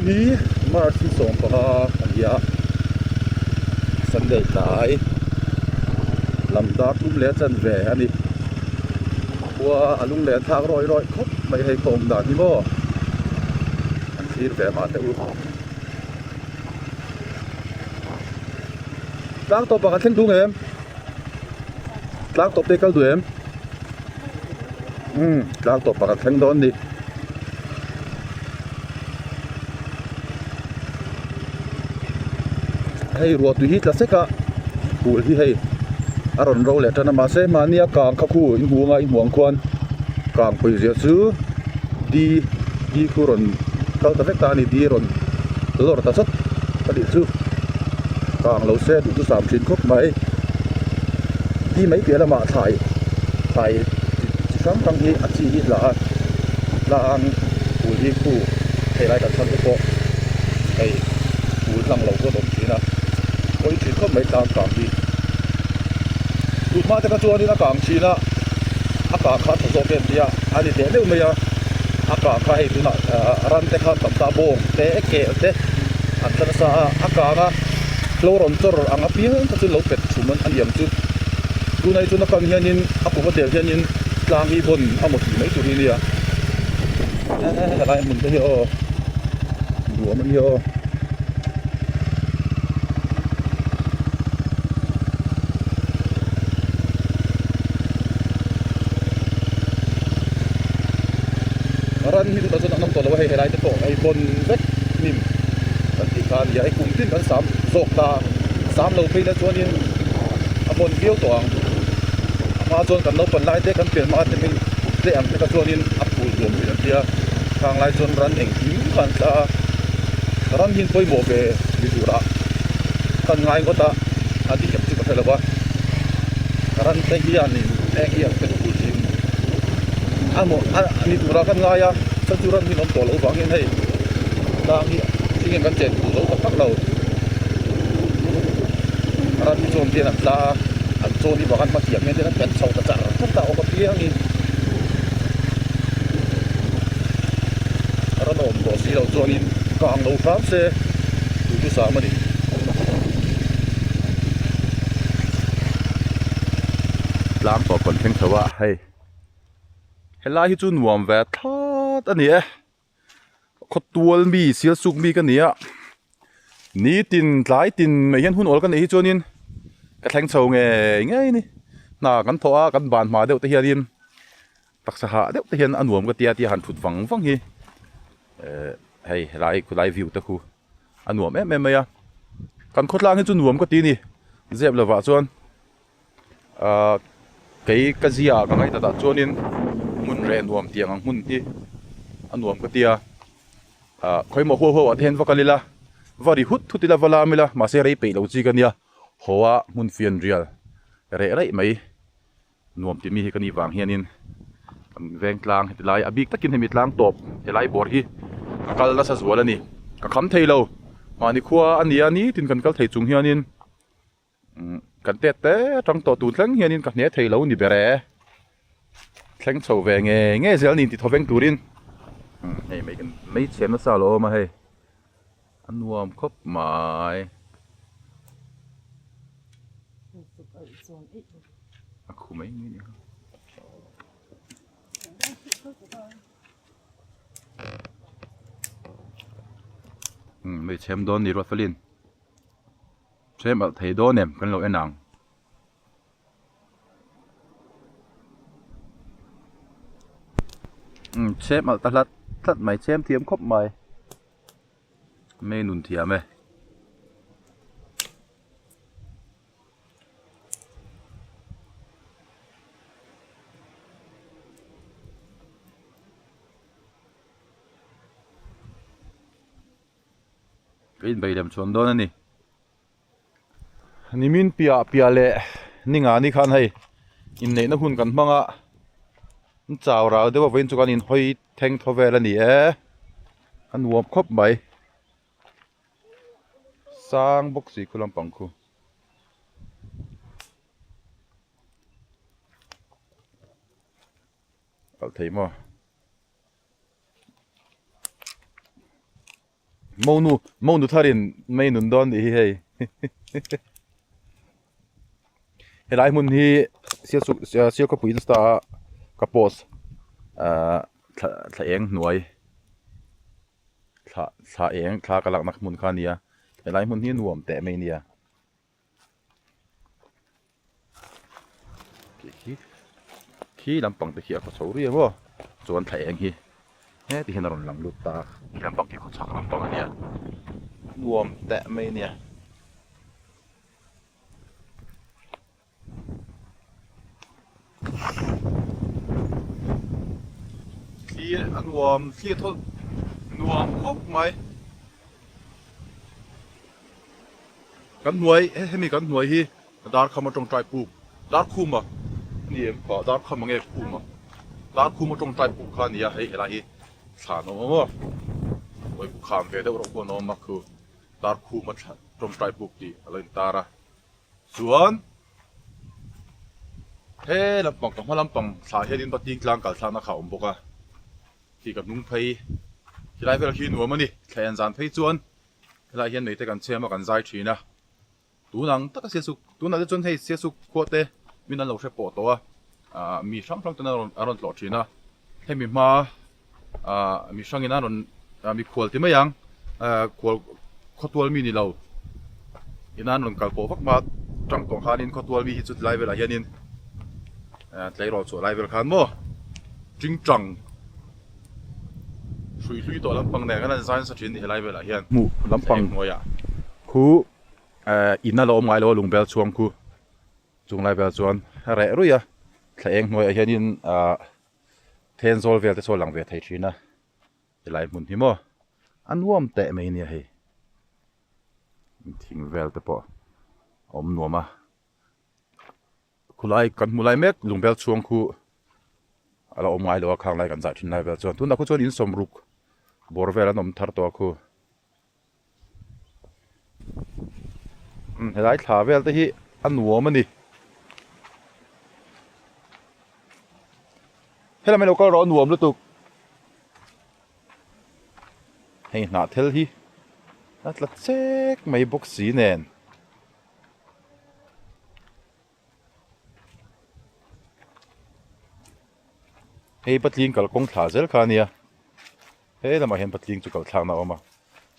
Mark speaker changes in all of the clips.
Speaker 1: hi March som pa ya Sunday tai lam da tum le chan ve ani wa alung le thak roi roi khop mai hai khom da ni bo an sir ve ma te u tlang to pa kan theng dung em tlang to te kal du em tlang to pa kan theng don ni hay ruột tùy hít là sách cả cụ thì hay aron râu lẹ chân mà sẽ mà nia càng khắc khu in huang quan càng phải dễ chứ đi khu rồi câu ta vết ta này đi rồi rồi ta sắp ta đi chứ càng lâu xe đủ thứ sắm chín khúc mấy đi mấy kia là mà thải chỉ sáng tăng đi ăn chỉ là ăn cụ thì khu hay lại đặt sẵn cái bộ hay cụ lăng lâu có đồng chí nào có chuyện không mấy càng đi tụt mà cái chỗ này nó càng chi na càng khát thổ cái gì à anh đi đâu mà ya càng khát hay tụi nó ran te khát tầm ta bông te kẹo te anh ta sa càng á lâu rồi cho rồi anh á biết cái chỗ lâu bệt chúng mình anh điểm chút tụi này tụi nó càng hiện nhìn cũng có điều hiện nhìn lang hi bồn một gì mấy tụi này à lại mình thấy hiểu đùa mình hiểu ran hi tu ta nang to lo hay to ai bon vek nim kan ti kan ya ai kum tin kan sam zok ta sam lo pe na chuanin a bon viau to ang ma chon kan no pan lai te kan pen ma te min te ang te ka chuanin a pul rom bi tia khang lai chon ran eng kim kan ta ran hin poi mo ke bi tu ra kan ngai ko ta a ti kep chu ka thela ba ran te hi an ni eng hi an pe tu ji amo ani tu ra kan nga ya sa chu ran hi nom to lo bang hen hei dang hi sing kan chen tu lo tak lo ran hi chon tian la an chon hi bakan ma tiam men ten kan chau ta char ta ta o ka piang ni ran om bo si lo chon in kang lo pham se tu sa ma ni lam to kon theng thawa hei helai hi chu nuam ve thot ani e khotual mi sil suk mi ka nia ni tin tlai tin mai hian hun ol kan hi chuanin ka thleng chho nge ngai ni na kan thoa kan ban ma deuh te hianin taksa ha deuh te hian anuam ka tia han thut wang hi hei helai kulai view ta khu anuam em mai a kan khotlang hi chu nuam ka ti ni zep lawa chuan cái zia ka ngai ta da chuanin mun re nuam tiang ang mun hi anuam ka tia khoi mo ho athen vakalila vari hut thutila vala mila ma se rei pe lo chi kania hoa mun fian rial re mai nuam ti mi hi kani wang hianin veng tlang hetilai abik takin hemi tlang top helai bor hi kal la sa zwalani ka kham theilo mani khuwa ania ni tin kan kal thei chung hianin kan te tang to tu tlang hianin ka hne theilo ni bere thleng chho ve nge zel nin ti thoveng turin hei mai kan mai chem na sa lo ma hei anuam khop mai khu mai ni mai chem don ni ro falin chem al thei don em kan lo enang chem al talat tlat mai chem thiam khop mai me nun thiam e in bai dem chon don ani nimin pia le ninga ni khan hei in nei na hun kan manga chào rào để bảo vệ cho con in hoi theng thô về là nỉ ăn uống khóc bảy sang bốc xì kulam bằng khu thấy mà monu tharin mai nun don hi hei helai mun hi sia ko puin sta ka post thla eng nuai thla eng thla kalak nak mun khania helai mun hi nuam te mai nia khi lampang te hi ko chori emo chuan thla eng hi he ti hin ron lang lut ta lampang ki ko chak lampang ania nuam te mai nia khi nuam khi thôi nuam khóc màyกันหน่วยให้มีกันหน่วยที่ดาร์คมาตรงใจปลูกดาร์คคุมอ่ะนี่เองก็ดาร์คมาเงี้ยคุมอ่ะดาร์คคุมมาตรงใจปลูกข้านี่ให้อะไรที่สานออกมาไว้ปลูกข้ามเวเดอร์เราควรน้อมมาคือดาร์คคุมมาตรงใจปลูกดีอะไรต่างๆส่วนเฮ้ลำปังกับลำปังสาเหตุที่ปัจจัยกลางกับสานข่าวบอกอ่ะที่กับนุ่งไผ่ที่ไรเวลาขี้หนูมันนี่แทนจานไผ่จวนเวลาเห็นหน่วยแต่กันเชื่อมากันใจชีนะตัวนังตั้งแต่เสียสุตัวนังจะจนให้เสียสุขวดเตมีนั่นเราใช้ปอตัวมีช่างตัวนั้นอารมณ์หล่อชีนะให้มีมามีช่างอีนั่นมีขวดที่ไม่ยังขวดขวดตัวมีนี่เราอีนั่นเราการโปฟักมาจังตรงขานินขวดตัวมีจุดไล่เวลาเห็นนินไล่รอส่วนไล่เวลาขันโม่จริงจังสุยตัวลำปังเนี่ยก็น่าจะใช้สักชิ้นที่ไล่เวลาเห็นหมู่ลำปังหัวอ่ะคู่อินน่าเราอมไงเราลุงเบลช่วงคู่จุงไล่เบลชวนอะไรรู้ยะแข่งหน่วยเห็นนินเทนโซลเวลแต่โซลหลังเวลไทยชีนะไล่มุนที่มั่วอันว่มเตะไม่เนี่ยเฮ้ทิ้งเวลแต่ปออมนัวมาคุณไล่กันมุไล่เมกลุงเบลช่วงคู่เราอมไงเราข้างไล่กันจากชิ้นไล่เบลชวนทุนนักชวนอินสมรุกบริเวณนั้นทัดตัวคู่ไล่ถาเวลแต่ที่อันหัวมันดิให้เราไม่เราก็ร้อนหัวมันตุกให้หนาเทลที่นั่นละเช็คไม่บุกสีแน่นให้ปัดลิงกับกงถาเซลคานี่เฮ้ยเรามาเห็นปัดลิงจุกกับทางน่ะออกมา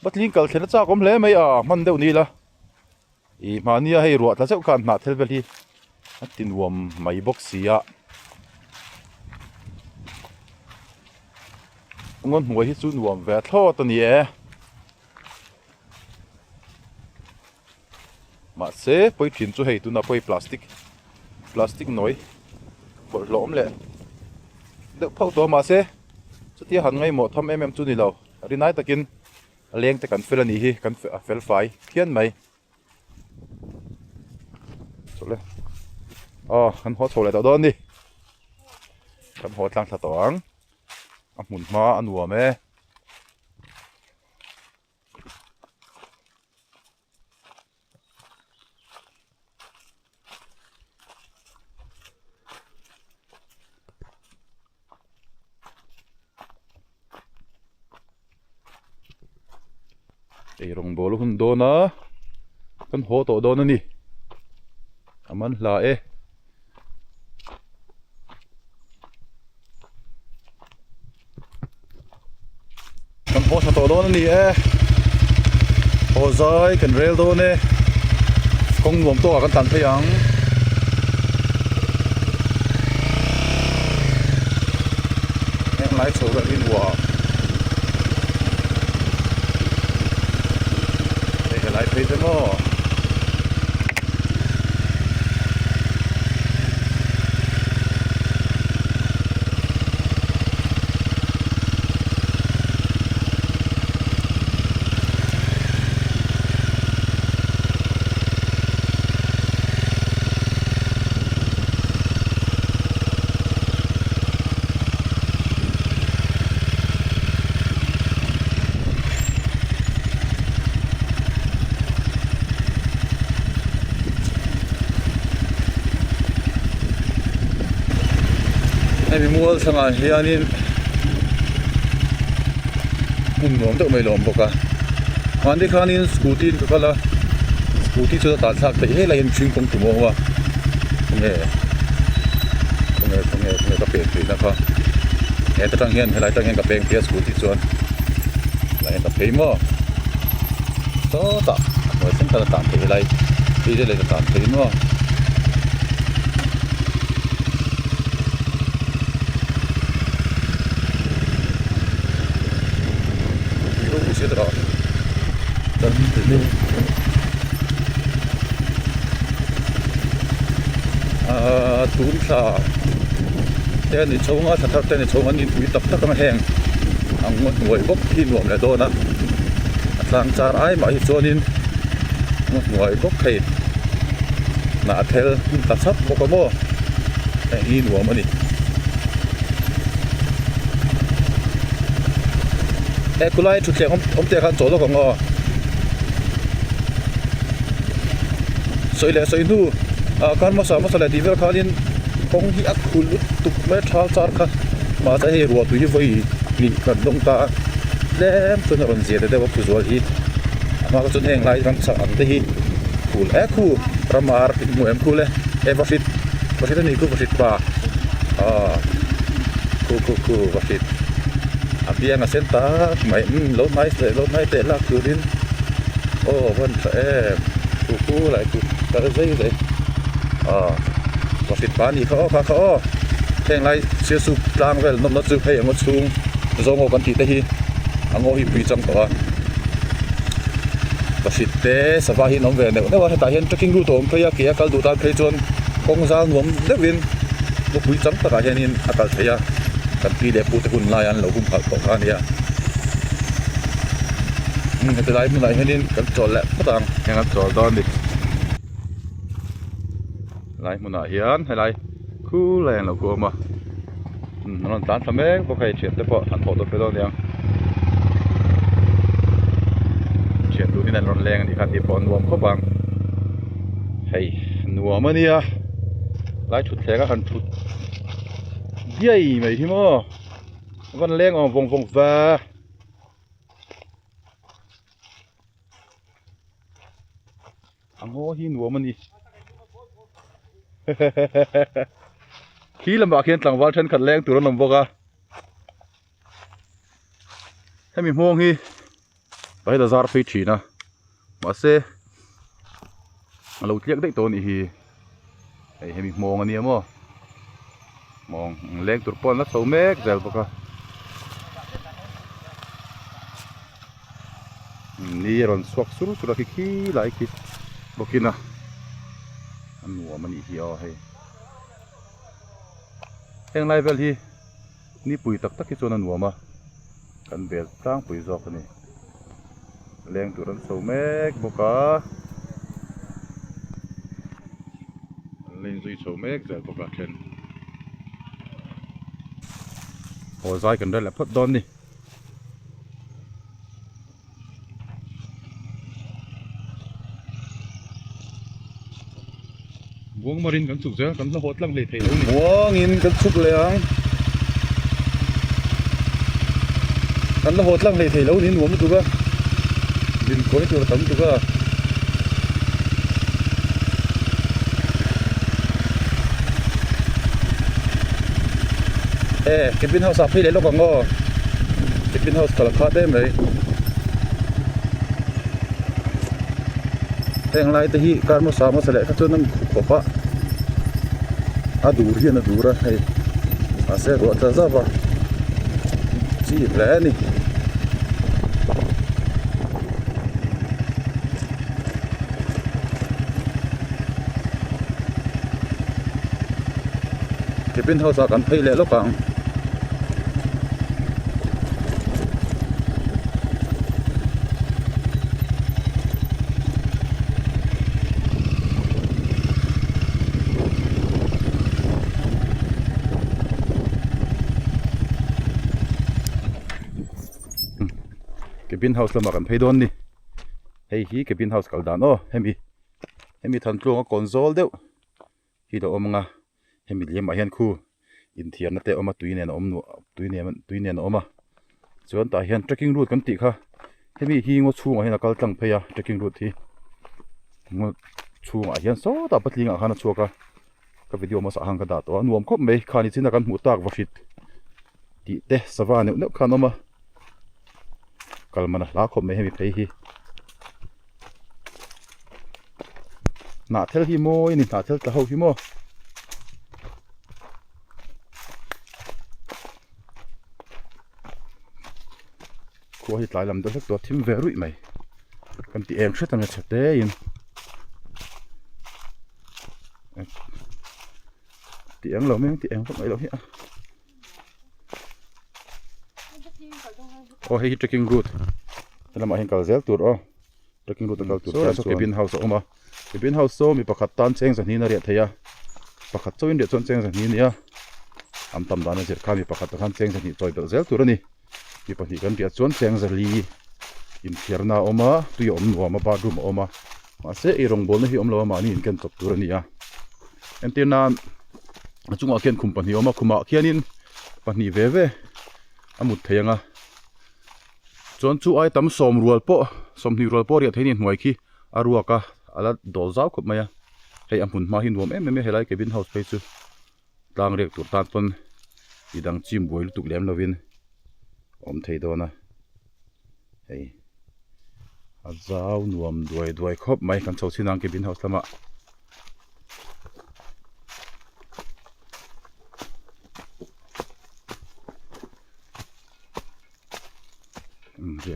Speaker 1: ปัดลิงกับเทนจ้าก็ไม่เลยไม่มันเดี๋ยวนี้ละอีมาเนี่ยให้รัวแล้วเจ้าการหนาเทลเวลีตินวมไม่บกเสียงอนหัวที่จุนวมแวดท่อตัวนี้มาเซ่ไปถิ่นจู่ให้ตัวน่ะไปพลาสติกหน่อยปวดล้มเลยเด็กเผาตัวมาเซ่สุดที่หันไงหมดทำจุนนี่เรารินายตะกินเลี้ยงแต่กันเฟลนี่ฮีกันเฟลไฟเทียนไหมจบเลยขันหัวโฉเลยต่อโดนดิขันหัวตั้งถัดตองหมุนมาอันหัวแม่ไอ้รงโบลูกหุ่นโดนนะขันหัวโตโดนนี่มันลากันพอสตอโดนนี่พอใจกันเรลโดนคงรวมตัวกันตันพยังแองไลท์โชว์แบบนี้วัวไอ้ไลท์เพย์จะมั้งไอ้มัวสังเฮียนี่หุ่นหลวมตัวไม่หลวมปกะ วันที่ครั้งนี้สกูตี้ก็ละสกูตี้สุดตัดสักแต่เฮ้ยอะไรยังชิงคงถูกมั้งวะเนี่ยก็เปลี่ยนสีนะครับเห็นตั้งเงี้ยอะไรตั้งเงี้ยกับเปลี่ยนเปลี่ยนสกูตี้ส่วนอะไรกับเปลี่ยนมั้งโซ่ต่อเหมือนเส้นตะต่างเปลี่ยนอะไรที่จะเลยต่างเปลี่ยนมั้งรู้สึกตลอดตอนนี้ตูนชาเดี๋ยวนี้ชงอ่ะถ้าเดี๋ยวนี้ชงอันนี้วิตับตักมาแห้งอังมันหน่วยบกที่หน่วมเลยโดนนะทางจาร์ไอมาอีกส่วนนึงมันหน่วยบกเขียหน้าเทลตัดซับบกโม่ไอ้หน่วมมันนี่เอ้กุไลทุกอย่างผมเจอกันโจทย์ของงอสวยเลยสวยนู่การมาสามารถสลายดีเวลคารินคงที่อักขุลตุกเมื่อเช้าจาร์ค่ะมาจะให้รัวตุยไว้นี่กันลงตาเล่มจนเราเสียแต่ว่าผู้สวยที่มาก็จนแห้งไหลรังสารที่คูลคูประมาณหน่วยคูลเลยวัชิตนี่คูวัชิตป่าคูวัชิตเบียงเส้นตาไม่ลดไม่เตะลักคือดินโอ้วันคูอะไรคูกระไรเลยวัชิตป่านี่เขาแข่งไรเสียสุกกลางเวลน้ำซุปให้ยังงดสูงจงอกันทีเตหีอังโอหิปีจังตัววัชิตเตสบายน้ำเวลเนี่ยว่าให้ตาเห็นจะกินรูตัวเพย์เกียร์กัลดูตาเพย์จนคงจะงมเด็กวินบุกปีจังตาเห็นนี่อากาศเสียกันปีเด็กพูดคุณลายันเราคุ้มผักตกกันเนี่ยแต่ไรมันไรเห็นนี่กันจอดแหละก็ต่างยังกันจอดตอนดิไรมันอะไรเห็นอะไรคู่แรงเรากลัวมานั่นตามทำเองพวกใครเฉียดแต่พอหันพอตัวไปตอนยังเฉียดดูนี่นั่นร้อนแรงนี่ครับที่ปอนรวมเข้าบังเฮ้ยหนัวมันเนี่ยไล่ชุดแขกหันชุดใหญ่ไหมที่มั้งวันแรงออกฟงฟ้าอังโง่ที่หนัวมันนี่ขี้ลำบากเห็นต่างวันฉันขัดแรงตัวรถลำบากอะให้มีม่วงฮีไปแต่ซาร์ฟิชีนะมาเซ่เราเรียกได้ตัวนี้ฮีให้มีม่วงอันนี้มั้งมองแรงตัวปอนแล้วสูงเมกเจลปะกะนี่รอนสวกสุดขี้ไหลขี้บอกกินนะอันหัวมันอีกทีให้แห้งไรเวลที่นี่ปุ๋ยตักที่ส่วนหัวมากันเบียดตั้งปุ๋ยจอกนี่แรงตัวนั้นสูงเมกบกะแรงสุดสูงเมกเจอบกะเช่นพอใจกันได้แล้วพัดดอนนี่วงมารินกันสุกเสียกันละหดลังเลยเทลนี่วงอินกันสุกเลยอ่ะกันละหดลังเลยเทลนี่หนูมันตัวก็ดินก้อยตัวตั้มตัวก็เก็บบินเฮาสับพี่เลยลูกของก็เก็บบินเฮาตลาดคาได้ไหมแต่งไรแต่ที่การมาสามารถเสด็จก็จนน้ำขบะดูเรียนดูระให้อาเซ่รัวจะซับะจีบแล้วนี่เก็บบินเฮาสับกันพี่เลยลูกของเก็บบินเฮาส์ละมากันเพย์ดอนนี่เฮ้ยเก็บบินเฮาส์กัลดานให้มีทันตรงกับคอนโซลเดียวที่เราเอามาให้มีเลี้ยงมาเห็นคู่อินเทียนนั่นแต่เอามาตุยเนี่ยนะตุยเนี่ยออกมาส่วนตาเห็น trekking route กันติค่ะ hemi hi ngo chunga hena kal tlang pheya trekking route hi ngo chunga hian so ta patlinga khana chuaka ka video ma sa hang ka da to nuam khop mai khani china kan mu tak washit ti te sawane no khanoma kalmana la khop mai hemi phei hi na thel hi mo ni na thel ta ho hi mo ko hi tlai lam do lek to thim ve rui mai kan ti em hret anga chate in ti ang lo me ti ang mai lo hi oh hi trekking route tala ma hin kal zel tur oh trekking route kal tur so cabin house oma cabin house so mi pakhat tan cheng sa ni na ria theya pakhat choin de chon cheng sa ni nia am tam dan zer kha mi pakhat khan cheng sa ni choi bel zel tur ani mi pahnih kan ria chon cheng za li in thirna oma tui om nuam ma bathroom oma ma se e rong bol na hi om lo ma ni in ken top tur ani a entina achunga ken khum pahnih oma khuma khianin pahnih ve ve amut theyanga chon chu ai tam som rual po somni rual po ria theinin hnuai khi aruaka ala dol zau khop maya hei amun ma hin nuam em helai cabin house pe chu tlang rek tur tan pon idang chim boil tuk lem lovin om thei dona hei azau nuam duai khop mai kan chho sinang cabin house lama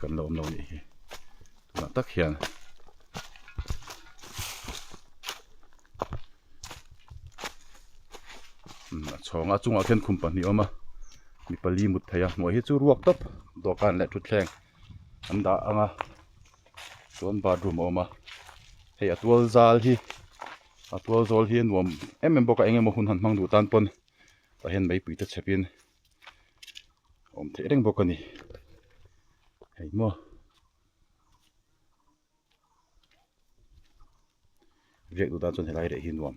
Speaker 1: kan lo om lo ni na tak hian chonga chunga khen khum pahnih oma mi pali mut theya moi hi chu ruak top dokan le thutthleng anda anga chon bathroom oma hei atwal zal hi atwal zol hi nuam em boka engemaw hun han hmang du tan pon pahen mai puita chepin om the reng bokani hei mo việc tụi ta chọn lại để hin nuam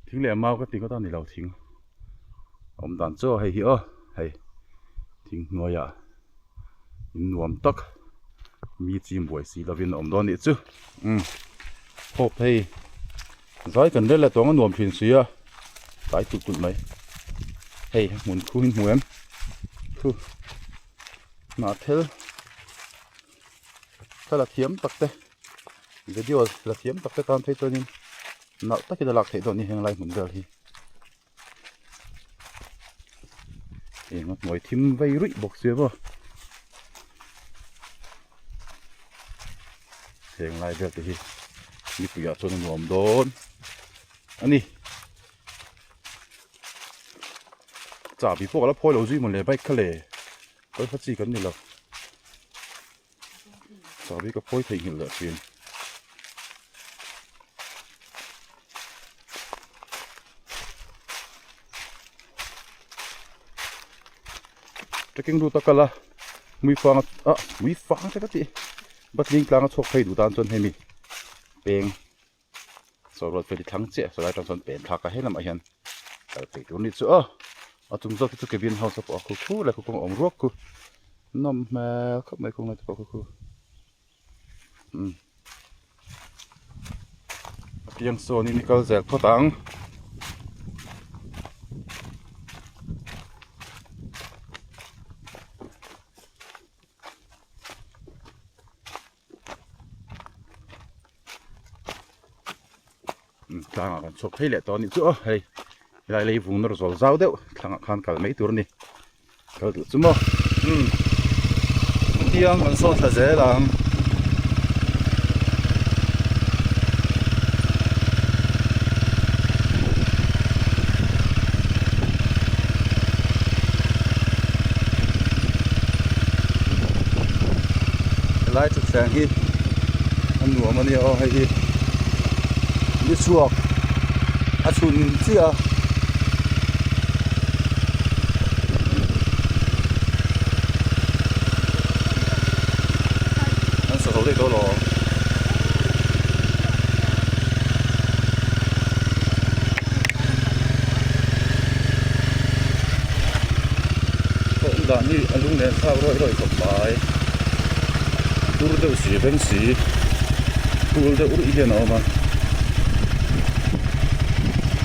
Speaker 1: thính lệ mau cái tiếng có tao này lâu thính ông đàn cho hay hiểu hay thính nói à nuam tắc mi chim buổi xí là viên ông đón đi chứ hộp hay giải cần đây là toán cái nuam phiền xí à tái tụt tụt mấy hay muốn khu hình em khu mà thế là thiếm tắc thế video là thiếm tắc thế con thấy tôi nhưng nạo tắc cái lạc thấy tôi như hàng lại muốn giờ thì nó ngồi thím vây rụi bọc xíu vào hàng lại giờ thì đi bây cho nó ngồm đốn anh đi chả bị phô là phôi lâu duy một lề bay khá lề tôi phát gì cần đi đâu chả bị cái phôi thành hình lợn tiền trekking route kala mui fang chắc gì bắt linh lang chọc hay đủ tan chọn hay mi beng sau rồi phải đi thắng chết sau đó chọn beng thắc hết làm ai hiện phải đủ nít nữa chúng tôi cái viên house của khu là cũng ông ruốc khu nằm mà không mấy cũng là khu tiếng số này có dẹp thoát tăng thằng còn chụp hay lệ to ní chỗ hay lại lấy vùng nó rồi rau đéo thằng khăn cả mấy tuổi này cả tuổi chứ mà tiếng còn số thật dễ làm lại chụp sáng hi ăn nụa mà nhiều hay hi đi chuộc chun chia thấu đây tôi lo cũng đã như anh lúc này sao rồi sập bài tôi đều xì bên xì tôi đều uri cái nào mà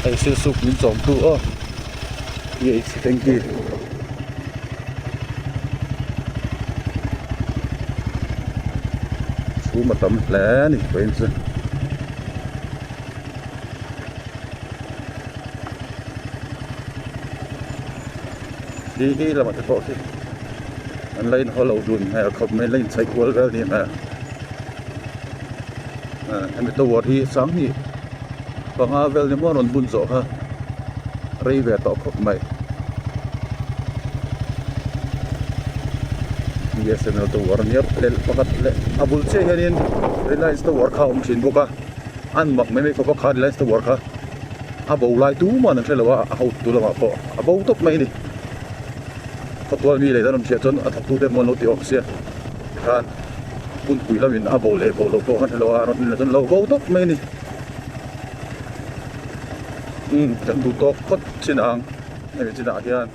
Speaker 1: ai sẽ sụp những dòng tua vậy thì thành kia mà tấm lẽ này quên rồi đi là mà thật sự anh lên họ lầu đùn hay là không mấy lên xây quơ ra thì mà em bị tàu thì sáng thì bằng à về nhưng mà nó buồn rộ ha rây về tàu không mày yes and the war near le pakat le abul che hianin realize the war kha chin boka an mak mai ko kha realize the war kha abo lai tu ma na thelawa a ho tu lama po abo top mai ni fatwa mi le dan sia chon a thatu te mon lo ti ok sia khan pun pui la min abo le bo lo ko han thelawa ron le chon lo bo top mai ni chan tu tok kot chin ang ai chin a hian